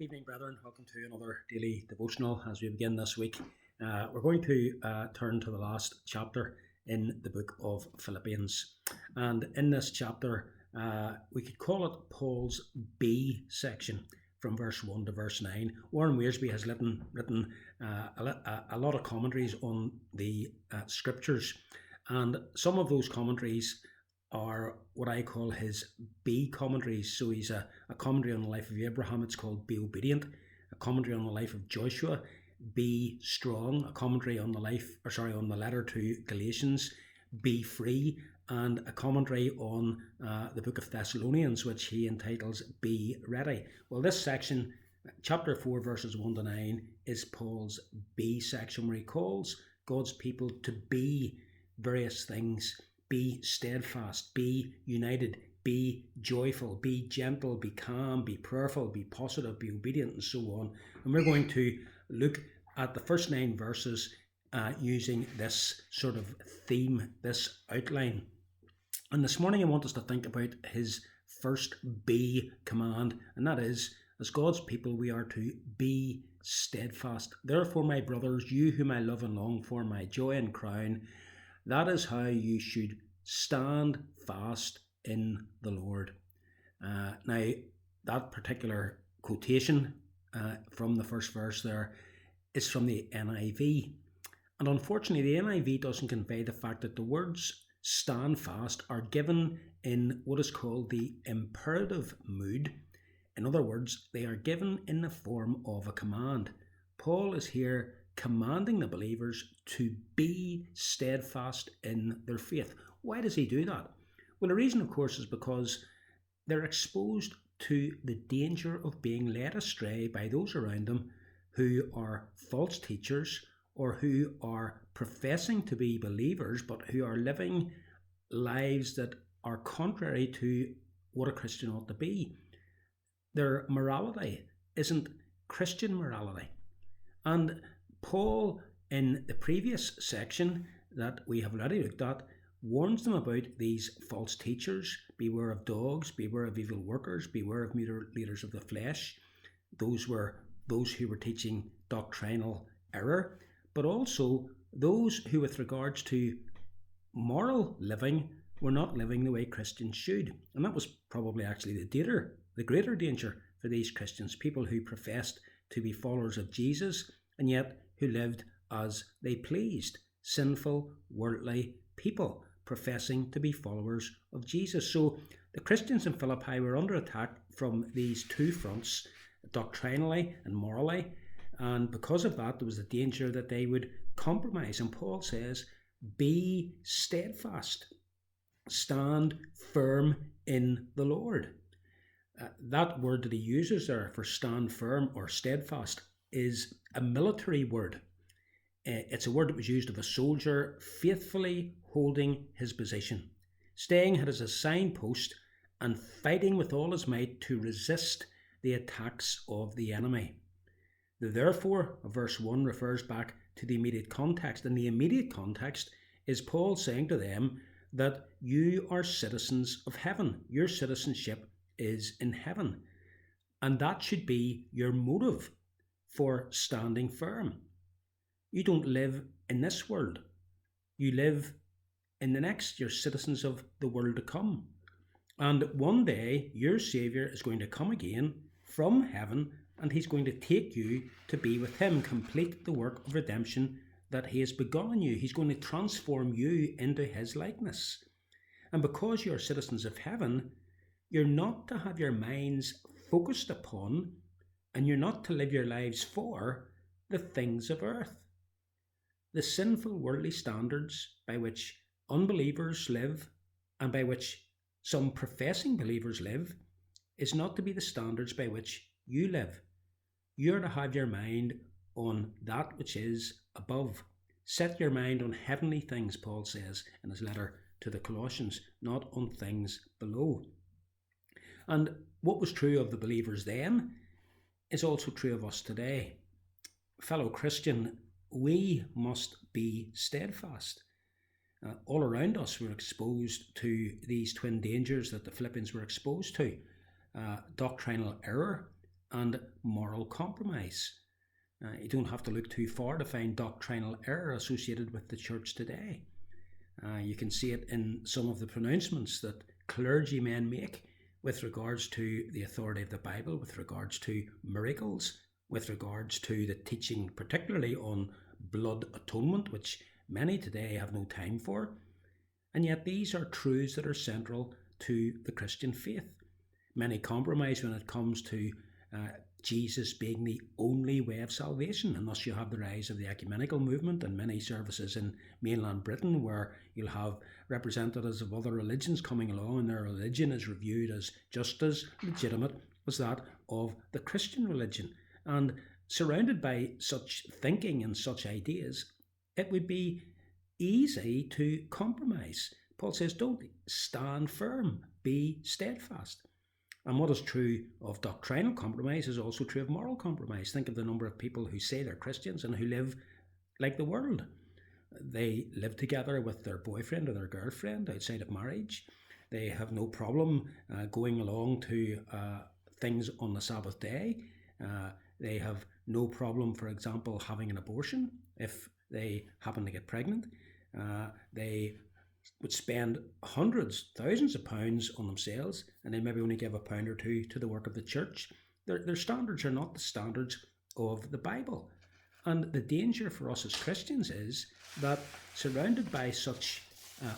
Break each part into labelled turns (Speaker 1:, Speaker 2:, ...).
Speaker 1: Evening, brethren. Welcome to another daily devotional as we begin this week. We're going to turn to the last chapter in the book of Philippians. And in this chapter, we could call it Paul's B section from verse 1 to verse 9. Warren Wiersbe has written a lot of commentaries on the scriptures. And some of those commentaries are what I call his B commentaries. So he's a commentary on the life of Abraham, it's called Be Obedient. A commentary on the life of Joshua, Be Strong. A commentary on the letter to Galatians, Be Free. And a commentary on the book of Thessalonians, which he entitles Be Ready. Well, this section, chapter 4, verses 1 to 9, is Paul's B section, where he calls God's people to be various things. Be steadfast, be united, be joyful, be gentle, be calm, be prayerful, be positive, be obedient, and so on. And we're going to look at the first 9 verses using this sort of theme, this outline. And this morning I want us to think about his first B command, and that is, as God's people, we are to be steadfast. Therefore, my brothers, you whom I love and long for, my joy and crown, that is how you should stand fast in the Lord. Now, that particular quotation from the first verse there is from the NIV. And unfortunately, the NIV doesn't convey the fact that the words stand fast are given in what is called the imperative mood. In other words, they are given in the form of a command. Paul is here commanding the believers to be steadfast in their faith. Why does he do that? Well, the reason, of course, is because they're exposed to the danger of being led astray by those around them who are false teachers or who are professing to be believers but who are living lives that are contrary to what a Christian ought to be. Their morality isn't Christian morality. And Paul, in the previous section that we have already looked at, warns them about these false teachers. Beware of dogs, beware of evil workers, beware of leaders of the flesh. Those were those who were teaching doctrinal error, but also those who, with regards to moral living, were not living the way Christians should. And that was probably actually the greater danger for these Christians, people who professed to be followers of Jesus and yet who lived as they pleased, sinful, worldly people professing to be followers of Jesus. So the Christians in Philippi were under attack from these two fronts, doctrinally and morally, and because of that there was the danger that they would compromise. And Paul says, be steadfast, stand firm in the Lord. That word that he uses there for stand firm or steadfast is a military word. It's a word that was used of a soldier faithfully holding his position, staying at his assigned post and fighting with all his might to resist the attacks of the enemy. The therefore of verse 1 refers back to the immediate context, and the immediate context is Paul saying to them that you are citizens of heaven. Your citizenship is in heaven, and that should be your motive for standing firm. You don't live in this world. You live in the next. You're citizens of the world to come. And one day, your Saviour is going to come again from heaven, and he's going to take you to be with him, complete the work of redemption that he has begun in you. He's going to transform you into his likeness. And because you're citizens of heaven, you're not to have your minds focused upon, and you're not to live your lives for, the things of earth. The sinful worldly standards by which unbelievers live and by which some professing believers live is not to be the standards by which you live. You're to have your mind on that which is above. Set your mind on heavenly things, Paul says in his letter to the Colossians, not on things below. And what was true of the believers then is also true of us today. Fellow Christian, we must be steadfast. All around us we're exposed to these twin dangers that the Philippians were exposed to. Doctrinal error, and moral compromise. You don't have to look too far to find doctrinal error associated with the church today. You can see it in some of the pronouncements that clergymen make with regards to the authority of the Bible, with regards to miracles, with regards to the teaching particularly on blood atonement, which many today have no time for. And yet these are truths that are central to the Christian faith. Many compromise when it comes to Jesus being the only way of salvation, and thus you have the rise of the ecumenical movement and many services in mainland Britain where you'll have representatives of other religions coming along, and their religion is reviewed as just as legitimate as that of the Christian religion. And surrounded by such thinking and such ideas, it would be easy to compromise. Paul says, don't stand firm, be steadfast. And what is true of doctrinal compromise is also true of moral compromise. Think of the number of people who say they're Christians and who live like the world. They live together with their boyfriend or their girlfriend outside of marriage. They have no problem going along to things on the Sabbath day. They have no problem, for example, having an abortion if they happen to get pregnant. They would spend hundreds, thousands of pounds on themselves, and then maybe only give £1 or £2 to the work of the church. Their standards are not the standards of the Bible. And the danger for us as Christians is that surrounded by such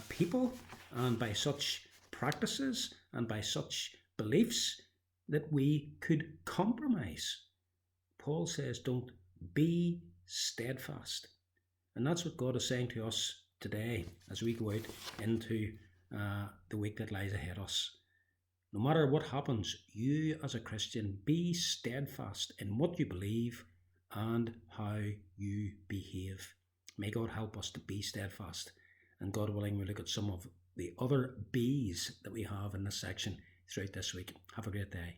Speaker 1: people and by such practices and by such beliefs, that we could compromise. Paul says, don't be steadfast. And that's what God is saying to us today as we go out into the week that lies ahead of us. No matter what happens, you as a Christian, be steadfast in what you believe and how you behave. May God help us to be steadfast. And God willing, we'll look at some of the other B's that we have in this section throughout this week. Have a great day.